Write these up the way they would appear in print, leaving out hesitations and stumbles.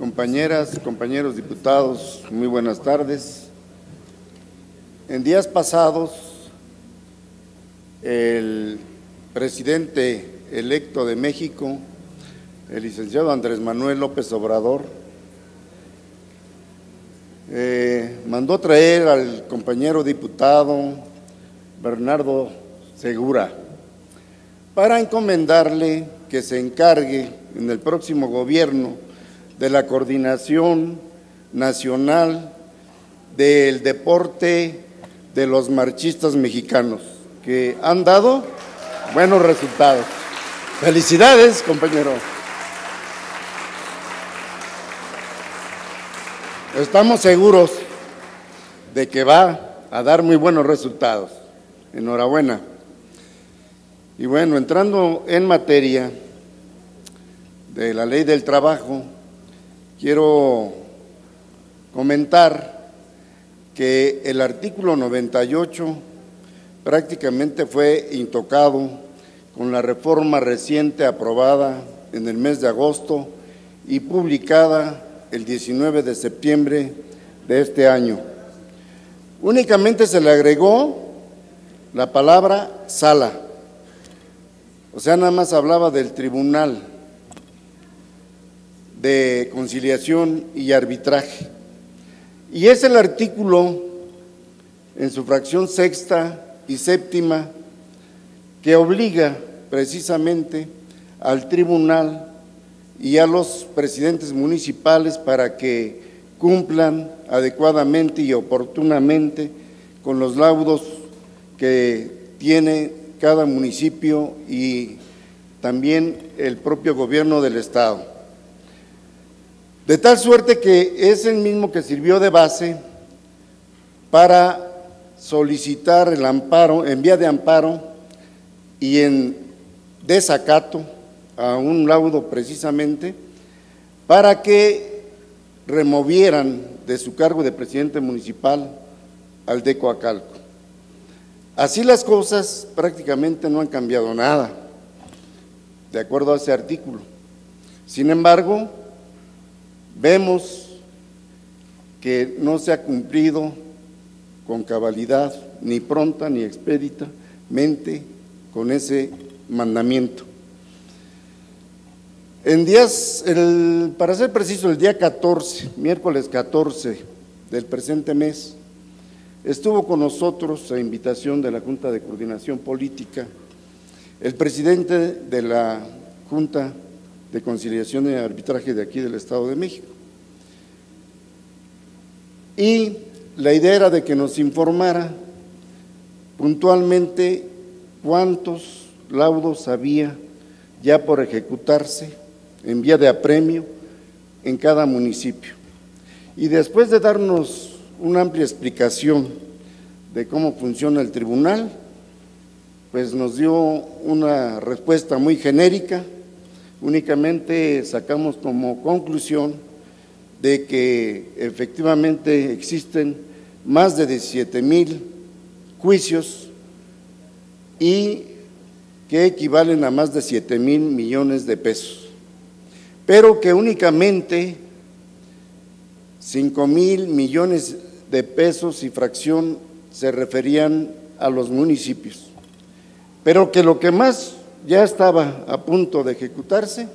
Compañeras, compañeros diputados, muy buenas tardes. En días pasados, el presidente electo de México, el licenciado Andrés Manuel López Obrador, mandó traer al compañero diputado Bernardo Segura para encomendarle que se encargue en el próximo gobierno de la coordinación nacional del deporte de los marchistas mexicanos, que han dado buenos resultados. Felicidades, compañero. Estamos seguros de que va a dar muy buenos resultados. Enhorabuena. Y bueno, entrando en materia de la Ley del Trabajo, quiero comentar que el artículo 98 prácticamente fue intocado con la reforma reciente aprobada en el mes de agosto y publicada el 19 de septiembre de este año. Únicamente se le agregó la palabra sala, o sea, nada más hablaba del Tribunal de Conciliación y Arbitraje. Y es el artículo, en su fracción sexta y séptima, que obliga precisamente al tribunal y a los presidentes municipales para que cumplan adecuadamente y oportunamente con los laudos que tiene cada municipio y también el propio gobierno del Estado. De tal suerte que es el mismo que sirvió de base para solicitar el amparo, en vía de amparo y en desacato a un laudo precisamente, para que removieran de su cargo de presidente municipal al de Coacalco. Así las cosas, prácticamente no han cambiado nada, de acuerdo a ese artículo. Sin embargo, vemos que no se ha cumplido con cabalidad, ni pronta ni expeditamente, con ese mandamiento. En días, para ser preciso, el día 14, miércoles 14 del presente mes, estuvo con nosotros, a invitación de la Junta de Coordinación Política, el presidente de la Junta de Conciliación y Arbitraje de aquí del Estado de México. Y la idea era de que nos informara puntualmente cuántos laudos había ya por ejecutarse en vía de apremio en cada municipio. Y después de darnos una amplia explicación de cómo funciona el tribunal, pues nos dio una respuesta muy genérica. Únicamente sacamos como conclusión de que efectivamente existen más de 17,000 juicios y que equivalen a más de 7,000 millones de pesos, pero que únicamente 5,000 millones de pesos y fracción se referían a los municipios, pero que lo que más ya estaba a punto de ejecutarse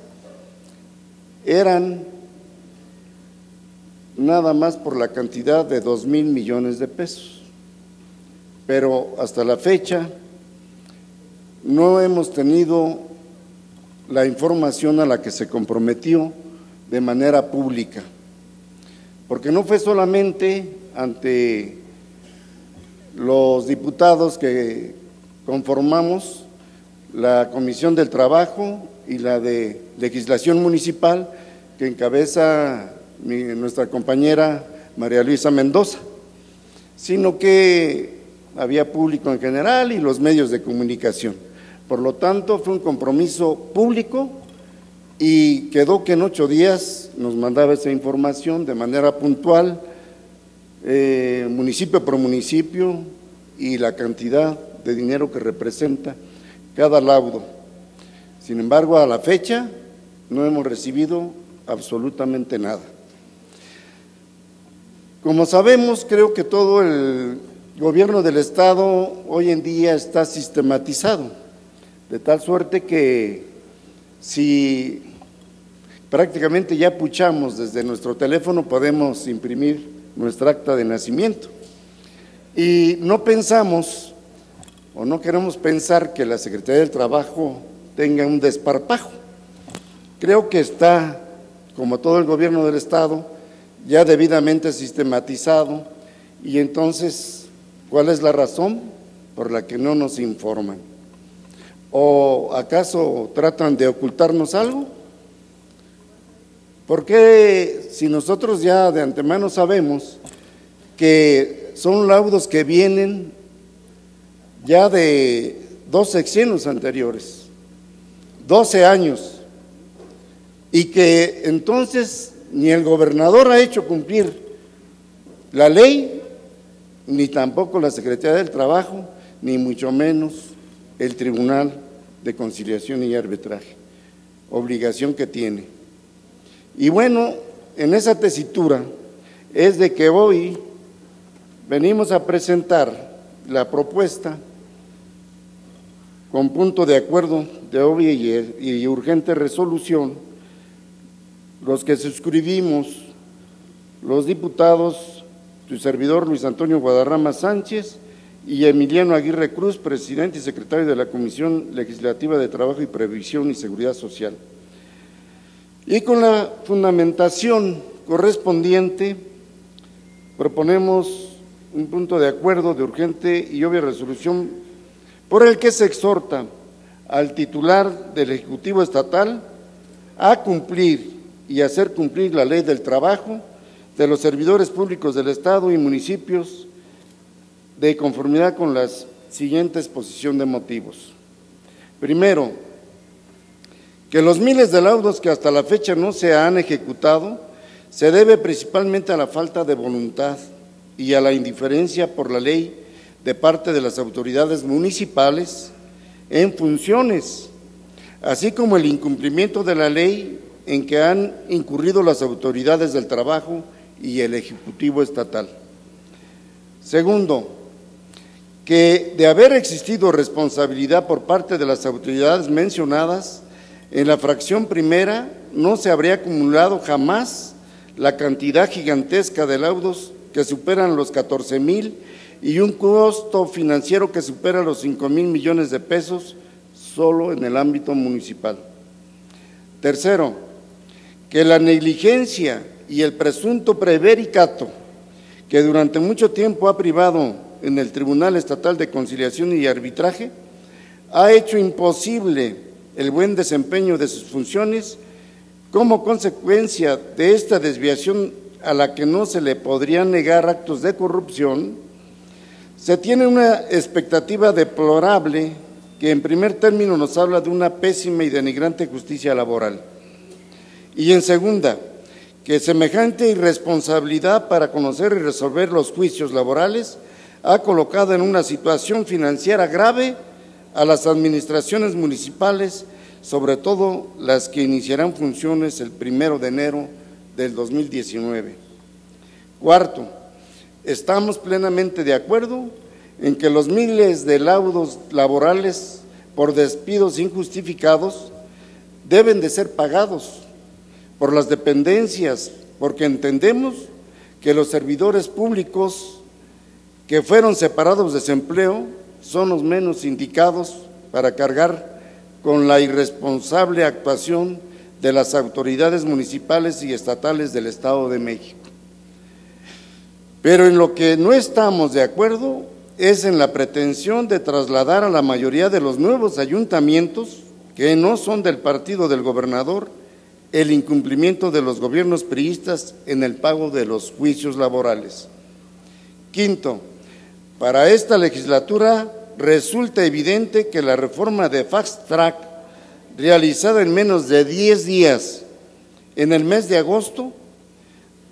eran nada más por la cantidad de 2,000 millones de pesos. Pero hasta la fecha no hemos tenido la información a la que se comprometió de manera pública, porque no fue solamente ante los diputados que conformamos la Comisión del Trabajo y la de Legislación Municipal, que encabeza nuestra compañera María Luisa Mendoza, sino que había público en general y los medios de comunicación. Por lo tanto, fue un compromiso público y quedó que en 8 días nos mandaba esa información de manera puntual, municipio por municipio, y la cantidad de dinero que representa cada laudo. Sin embargo, a la fecha no hemos recibido absolutamente nada. Como sabemos, creo que todo el gobierno del Estado hoy en día está sistematizado, de tal suerte que si prácticamente ya puchamos desde nuestro teléfono, podemos imprimir nuestra acta de nacimiento. Y no pensamos o no queremos pensar que la Secretaría del Trabajo tenga un desparpajo. Creo que está, como todo el gobierno del Estado, ya debidamente sistematizado, y entonces, ¿cuál es la razón por la que no nos informan? ¿O acaso tratan de ocultarnos algo? ¿Por qué, si nosotros ya de antemano sabemos que son laudos que vienen ya de 2 sexenios anteriores, 12 años, y que entonces ni el gobernador ha hecho cumplir la ley, ni tampoco la Secretaría del Trabajo, ni mucho menos el Tribunal de Conciliación y Arbitraje, obligación que tiene? Y bueno, en esa tesitura es de que hoy venimos a presentar la propuesta con punto de acuerdo de obvia y urgente resolución, los que suscribimos, los diputados, su servidor Luis Antonio Guadarrama Sánchez y Emiliano Aguirre Cruz, presidente y secretario de la Comisión Legislativa de Trabajo y Previsión y Seguridad Social. Y con la fundamentación correspondiente, proponemos un punto de acuerdo de urgente y obvia resolución por el que se exhorta al titular del Ejecutivo Estatal a cumplir y hacer cumplir la Ley del Trabajo de los servidores públicos del Estado y municipios de conformidad con la siguiente exposición de motivos. Primero, que los miles de laudos que hasta la fecha no se han ejecutado se debe principalmente a la falta de voluntad y a la indiferencia por la ley de parte de las autoridades municipales en funciones, así como el incumplimiento de la ley en que han incurrido las autoridades del trabajo y el Ejecutivo Estatal. Segundo, que de haber existido responsabilidad por parte de las autoridades mencionadas, en la fracción primera no se habría acumulado jamás la cantidad gigantesca de laudos que superan los 14,000 y un costo financiero que supera los 5,000 millones de pesos solo en el ámbito municipal. Tercero, que la negligencia y el presunto prevaricato que durante mucho tiempo ha privado en el Tribunal Estatal de Conciliación y Arbitraje ha hecho imposible el buen desempeño de sus funciones. Como consecuencia de esta desviación, a la que no se le podrían negar actos de corrupción, se tiene una expectativa deplorable que en primer término nos habla de una pésima y denigrante justicia laboral, y en segunda, que semejante irresponsabilidad para conocer y resolver los juicios laborales ha colocado en una situación financiera grave a las administraciones municipales, sobre todo las que iniciarán funciones el 1 de enero del 2019. Cuarto, estamos plenamente de acuerdo en que los miles de laudos laborales por despidos injustificados deben de ser pagados por las dependencias, porque entendemos que los servidores públicos que fueron separados de desempleo son los menos indicados para cargar con la irresponsable actuación de las autoridades municipales y estatales del Estado de México. Pero en lo que no estamos de acuerdo es en la pretensión de trasladar a la mayoría de los nuevos ayuntamientos, que no son del partido del gobernador, el incumplimiento de los gobiernos priistas en el pago de los juicios laborales. Quinto, para esta legislatura resulta evidente que la reforma de Fast Track, realizada en menos de 10 días en el mes de agosto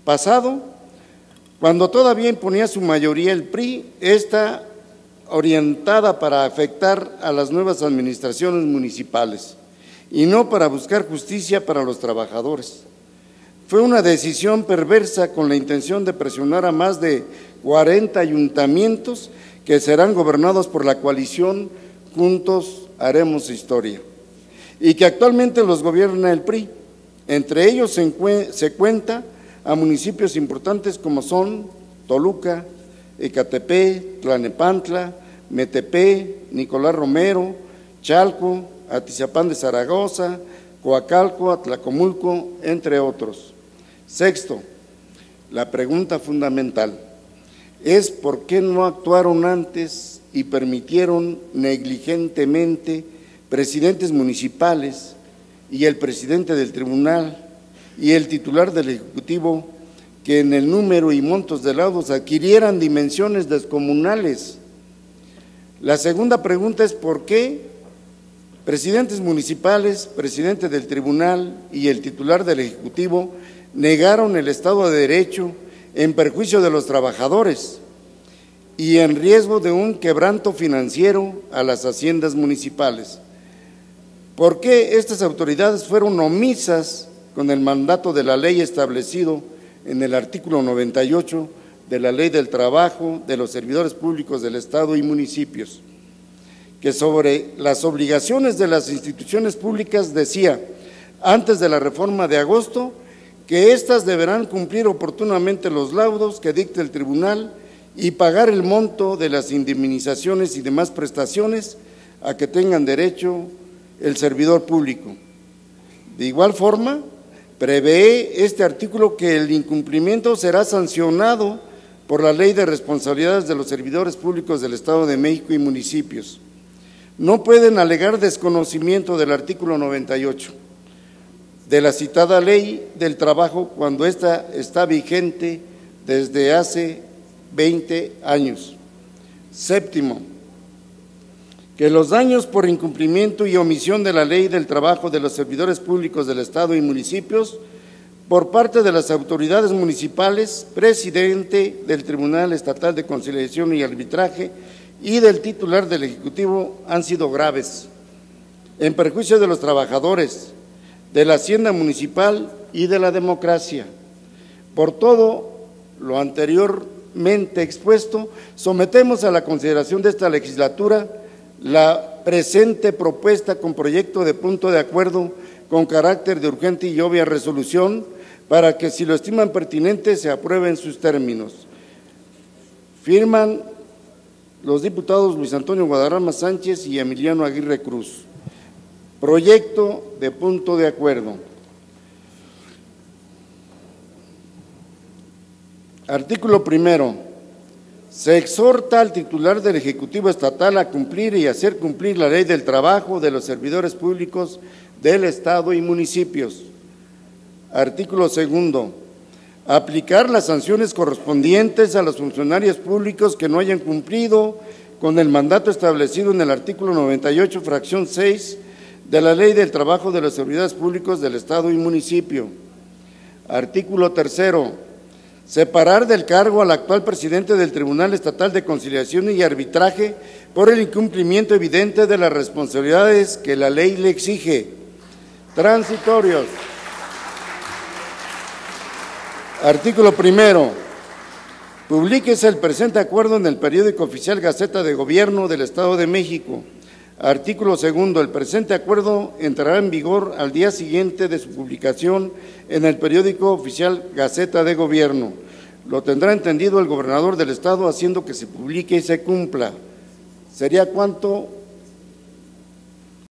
pasado, cuando todavía imponía su mayoría el PRI, está orientada para afectar a las nuevas administraciones municipales y no para buscar justicia para los trabajadores. Fue una decisión perversa con la intención de presionar a más de 40 ayuntamientos que serán gobernados por la coalición Juntos Haremos Historia y que actualmente los gobierna el PRI. Entre ellos se cuenta a municipios importantes como son Toluca, Ecatepec, Tlalnepantla, Metepé, Nicolás Romero, Chalco, Atizapán de Zaragoza, Coacalco, Atlacomulco, entre otros. Sexto, la pregunta fundamental es ¿por qué no actuaron antes y permitieron negligentemente presidentes municipales y el presidente del tribunal y el titular del Ejecutivo que en el número y montos de laudos adquirieran dimensiones descomunales? La segunda pregunta es ¿por qué presidentes municipales, presidente del tribunal y el titular del Ejecutivo negaron el Estado de Derecho en perjuicio de los trabajadores y en riesgo de un quebranto financiero a las haciendas municipales? ¿Por qué estas autoridades fueron omisas con el mandato de la ley establecido en el artículo 98 de la Ley del Trabajo de los Servidores Públicos del Estado y municipios, que sobre las obligaciones de las instituciones públicas decía, antes de la reforma de agosto, que éstas deberán cumplir oportunamente los laudos que dicte el tribunal y pagar el monto de las indemnizaciones y demás prestaciones a que tengan derecho el servidor público? De igual forma, prevé este artículo que el incumplimiento será sancionado por la Ley de Responsabilidades de los Servidores Públicos del Estado de México y municipios. No pueden alegar desconocimiento del artículo 98 de la citada Ley del Trabajo cuando ésta está vigente desde hace 20 años. Séptimo, que los daños por incumplimiento y omisión de la Ley del Trabajo de los Servidores Públicos del Estado y municipios por parte de las autoridades municipales, presidente del Tribunal Estatal de Conciliación y Arbitraje y del titular del Ejecutivo han sido graves, en perjuicio de los trabajadores, de la hacienda municipal y de la democracia. Por todo lo anteriormente expuesto, sometemos a la consideración de esta legislatura la presente propuesta con proyecto de punto de acuerdo con carácter de urgente y obvia resolución para que, si lo estiman pertinente, se apruebe en sus términos. Firman los diputados Luis Antonio Guadarrama Sánchez y Emiliano Aguirre Cruz. Proyecto de punto de acuerdo. Artículo primero. Se exhorta al titular del Ejecutivo Estatal a cumplir y hacer cumplir la Ley del Trabajo de los Servidores Públicos del Estado y municipios. Artículo segundo. Aplicar las sanciones correspondientes a los funcionarios públicos que no hayan cumplido con el mandato establecido en el artículo 98, fracción 6 de la Ley del Trabajo de los Servidores Públicos del Estado y municipio. Artículo tercero. Separar del cargo al actual presidente del Tribunal Estatal de Conciliación y Arbitraje por el incumplimiento evidente de las responsabilidades que la ley le exige. Transitorios. Artículo primero. Publíquese el presente acuerdo en el periódico oficial Gaceta de Gobierno del Estado de México. Artículo segundo. El presente acuerdo entrará en vigor al día siguiente de su publicación en el periódico oficial Gaceta de Gobierno. Lo tendrá entendido el gobernador del Estado, haciendo que se publique y se cumpla. ¿Sería cuánto?